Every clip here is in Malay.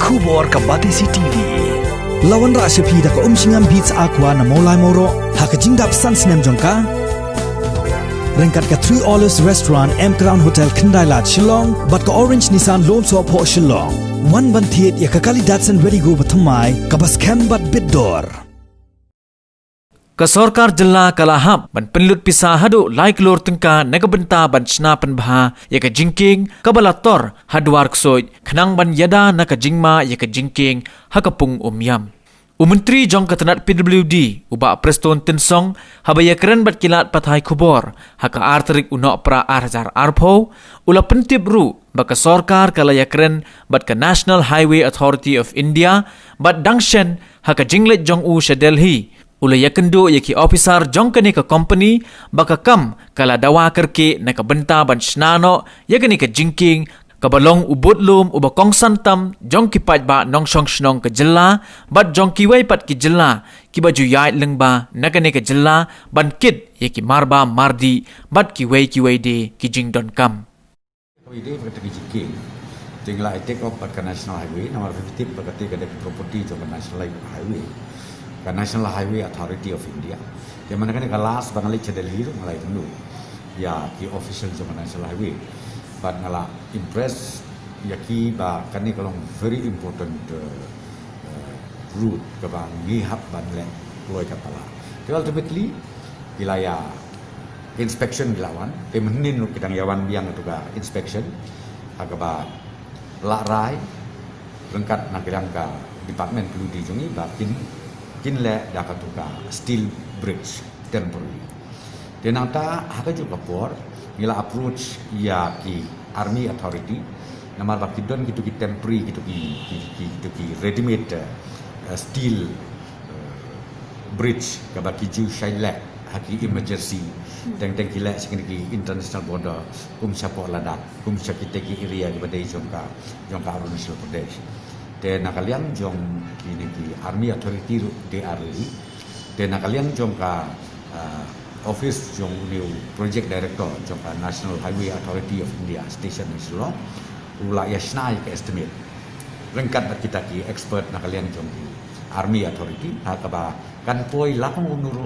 Kubor ka Batisi TV. Lawan Rashapi da ka Singam Beats Aqua na Molai Moro haka Jingdap Sunsnem Jongka. Rengkat ka 3 Olives Restaurant M Crown Hotel Kendailat Shillong bat ka Orange Nissan Loan So Po Shillong. One Bantiet ya ka Kali Datsun Ready Go Batamai ka Baskem bat Bidor. Kasorkar jela kalahap ban penlut pisah hadu lai kelur tengka negabenta ban sna penbha ya ka jingking kabalator hadwar ksoi khnang ban yada na ka jingma ya ka jingking hakapung umyam. Menteri jong katanat PWD uba Preston Tinsong habaya keren bat kilat pathai kubor haka arterik unok pra arjar arpo ula pentip ru baka sorkar kalaya keren bat ka National Highway Authority of India bat dangshen haka jinglet jong u sha Delhi ula yakendo yaki officer jong kani ka company baka kam kala dawa kerke na ka benta ban snano yakani ka jingking kabalong ubut lum uba kong santam jong kipat ba nong shong shnong ke jela bat jong kiwai pat ki jela ki baju yai lengba nakane ke jela ban kit ye ki marba mardi bat kiwai de ki jing don kam ide berkata jingking jingla take off ke National Highway nomor 50 berkata ke property ke National Highway ke National Highway Authority of India yang mana kan ke last bangali Delhi tu mulai dulu ya ki official ke National Highway but ngala impress yaki ba kani kalong very important route ke bang ngihap ban le loi kapala so ultimately wilayah inspection dilawan menin kidang yawan biang itu ka inspection agaba la rai lengkat nak kidang ka department perlu dijungi ba kin le dakatuka steel bridge temporary denata haka juga por ngila approach ya ki army authority namar bakti don gitu ki temporary gitu ki ready made steel bridge ka baki ju shailak haki emergency teng kila sekini ki international border kum chapo ladak kum chakite ki area ki badai jongka Arunachal Pradesh te nakalian jong ki army authority de arli te nakalian jongka Office jong new project director jong National Highway Authority of India station ni Shillong ula yasna ke estimate rengkat kita ki expert nakalian jong Army Authority hakaba kan poi lakong unuru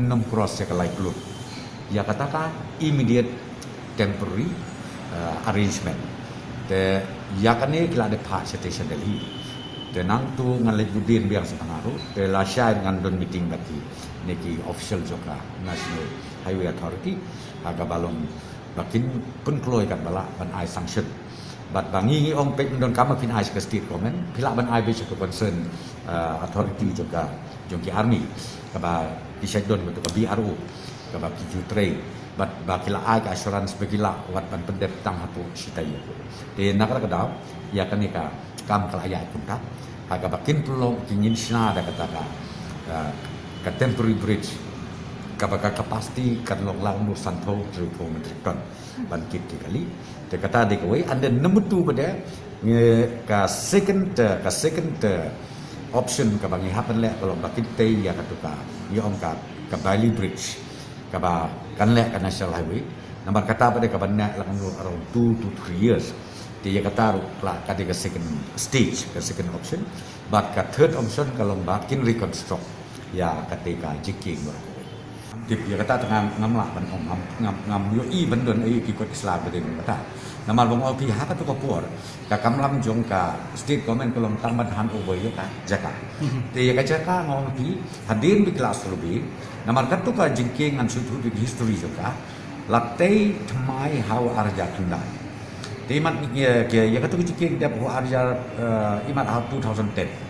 6 cross ya kalai kelut ya katakan immediate temporary arrangement te ya kane kila de pa station Delhi te nang tu ngalai budin biang sepangaru te la share ngan don meeting baki neki official joka National Highway Authority aga balong bakin pun kloi kan bala ban ai sanction bat bangi ong pek don kama kin ai ke state comment pila ban ai be ke concern authority joka jongki army kaba kisah don betul ke BRO kaba kiju train bat bakila ai ke assurance bagila wat ban pendep tang hatu sitai de nakar kadau ya kanika kam kelaya kunta aga bakin pelong kingin sina ada kata ka temporary bridge kabaka capacity kan long lang nur santo 3 metric ton ban kit kali te kata de koi and then number 2 pada ka second option ka bangi happen le kalau bakit te ya katuka ya ongka ka Bali bridge ka ba kan le ka National Highway nomor kata pada ka banna lang nur around 2 to 3 years te ya kata la ka de second stage ka second option but ka third option kalau bakin reconstruct ya ketika jiking tip ya kata tengah ngamla ban ngam yo i ban don ai ikut Islam betul kata namal bang opi haka tu kapur ka kamlam jong ka state government kolom tamban han over yo ka jaka te ya ka jaka ngong pi hadin bi kelas rubi namar katu ka jiking ngan sutu bi history joka latte tmai how arja tunda te mat ya katu jiking dap ho arja imat 2010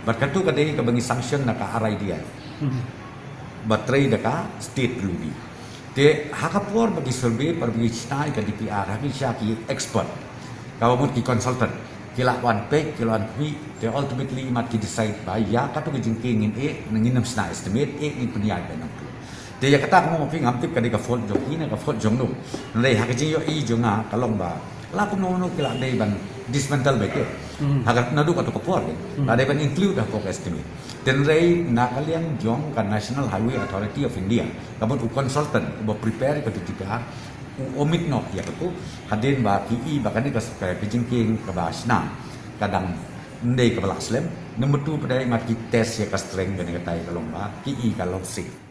berkatu ka dei ka bangi sanction na ka arai dia batrai daka state ludi te hakapor bagi survey bagi style ka DPR haki syaki expert kawamut ki consultant kila wan pek kila wan pi te ultimately mat ki decide ba ya katu ki jingking nangin sna estimate ni peniai ba nang te ya kata mo pi ngam tip ka de ka fault joki na ka fault jong no nai haki jing yo i jonga kalong ba la ko no kila dei ban dismantle ba ke hagat nadu ka to kapor ada ban include ka estimate then ray nakalian jong ka National Highway Authority of India kabut consultant bo prepare ka DPR omit no ya ko hadin ba ki ba kan ka jingking ka ba sna kadang ndai ka balak slem. Number 2 pada ingat ki test ya ka strength kan katai kalong ba ki i kalong safe.